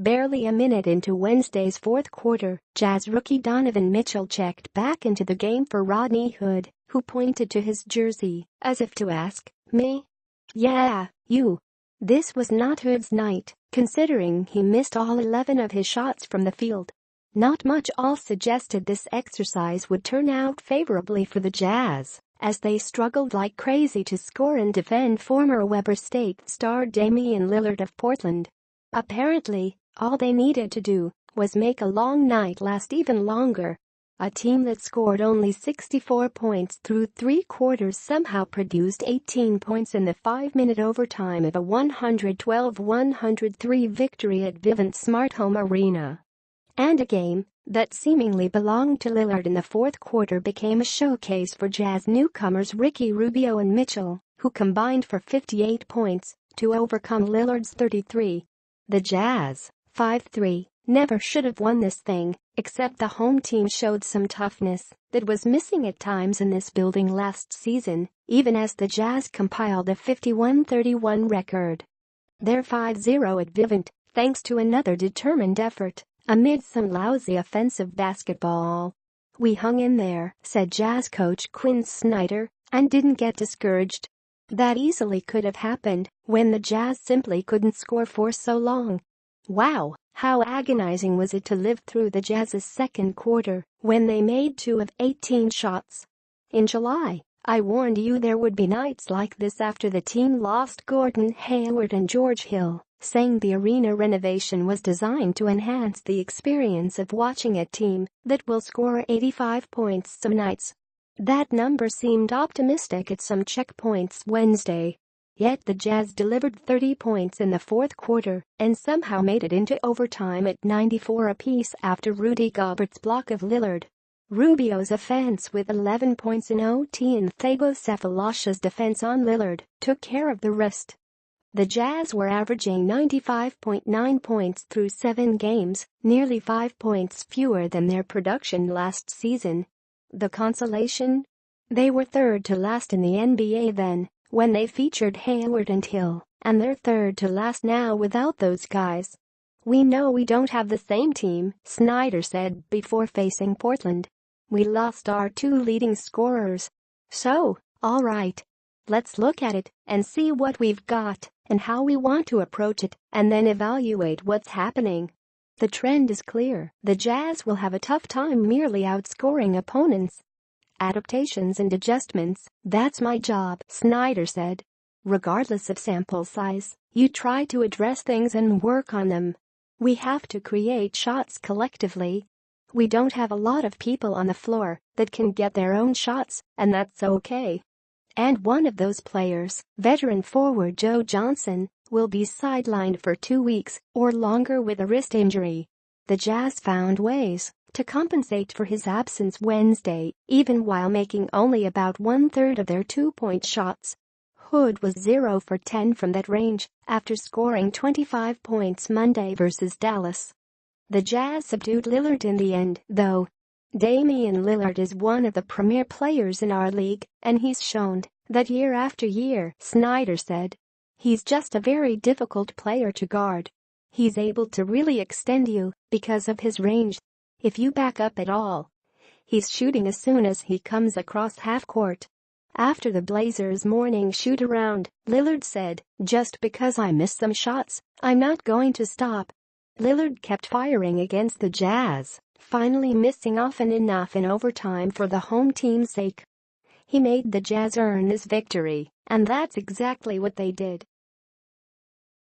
Barely a minute into Wednesday's fourth quarter, Jazz rookie Donovan Mitchell checked back into the game for Rodney Hood, who pointed to his jersey, as if to ask, "Me?" "Yeah, you." This was not Hood's night, considering he missed all 11 of his shots from the field. Not much else suggested this exercise would turn out favorably for the Jazz, as they struggled like crazy to score and defend former Weber State star Damian Lillard of Portland. Apparently, all they needed to do was make a long night last even longer. A team that scored only 64 points through 3 quarters somehow produced 18 points in the 5-minute overtime of a 112-103 victory at Vivint Smart Home Arena. And a game that seemingly belonged to Lillard in the fourth quarter became a showcase for Jazz newcomers Ricky Rubio and Mitchell, who combined for 58 points to overcome Lillard's 33. The Jazz, 5-3, never should have won this thing, except the home team showed some toughness that was missing at times in this building last season, even as the Jazz compiled a 51-31 record. They're 5-0 at Vivint, thanks to another determined effort amid some lousy offensive basketball. "We hung in there," said Jazz coach Quinn Snyder, "and didn't get discouraged. That easily could have happened when the Jazz simply couldn't score for so long." Wow, how agonizing was it to live through the Jazz's second quarter when they made 2 of 18 shots. In July, I warned you there would be nights like this after the team lost Gordon Hayward and George Hill, saying the arena renovation was designed to enhance the experience of watching a team that will score 85 points some nights. That number seemed optimistic at some checkpoints Wednesday. Yet the Jazz delivered 30 points in the fourth quarter and somehow made it into overtime at 94 apiece after Rudy Gobert's block of Lillard. Rubio's offense with 11 points in OT and Thiago Cephalosha's defense on Lillard took care of the rest. The Jazz were averaging 95.9 points through 7 games, nearly 5 points fewer than their production last season. The consolation? They were third to last in the NBA then, when they featured Hayward and Hill, and they're third to last now without those guys. "We know we don't have the same team," Snyder said before facing Portland. "We lost our 2 leading scorers. So, all right. Let's look at it and see what we've got and how we want to approach it, and then evaluate what's happening. The trend is clear. The Jazz will have a tough time merely outscoring opponents. Adaptations and adjustments, that's my job," Snyder said. "Regardless of sample size, you try to address things and work on them. We have to create shots collectively. We don't have a lot of people on the floor that can get their own shots, and that's okay." And one of those players, veteran forward Joe Johnson, will be sidelined for 2 weeks or longer with a wrist injury. The Jazz found ways to compensate for his absence Wednesday, even while making only about 1/3 of their 2-point shots. Hood was 0 for 10 from that range after scoring 25 points Monday versus Dallas. The Jazz subdued Lillard in the end, though. Damian Lillard is one of the premier players in our league, and he's shown that year after year, Snyder said. He's just a very difficult player to guard. He's able to really extend you because of his range. If you back up at all, he's shooting as soon as he comes across half court. After the Blazers' morning shoot-around, Lillard said, "Just because I missed some shots, I'm not going to stop." Lillard kept firing against the Jazz, finally missing often enough in overtime for the home team's sake. He made the Jazz earn this victory, and that's exactly what they did.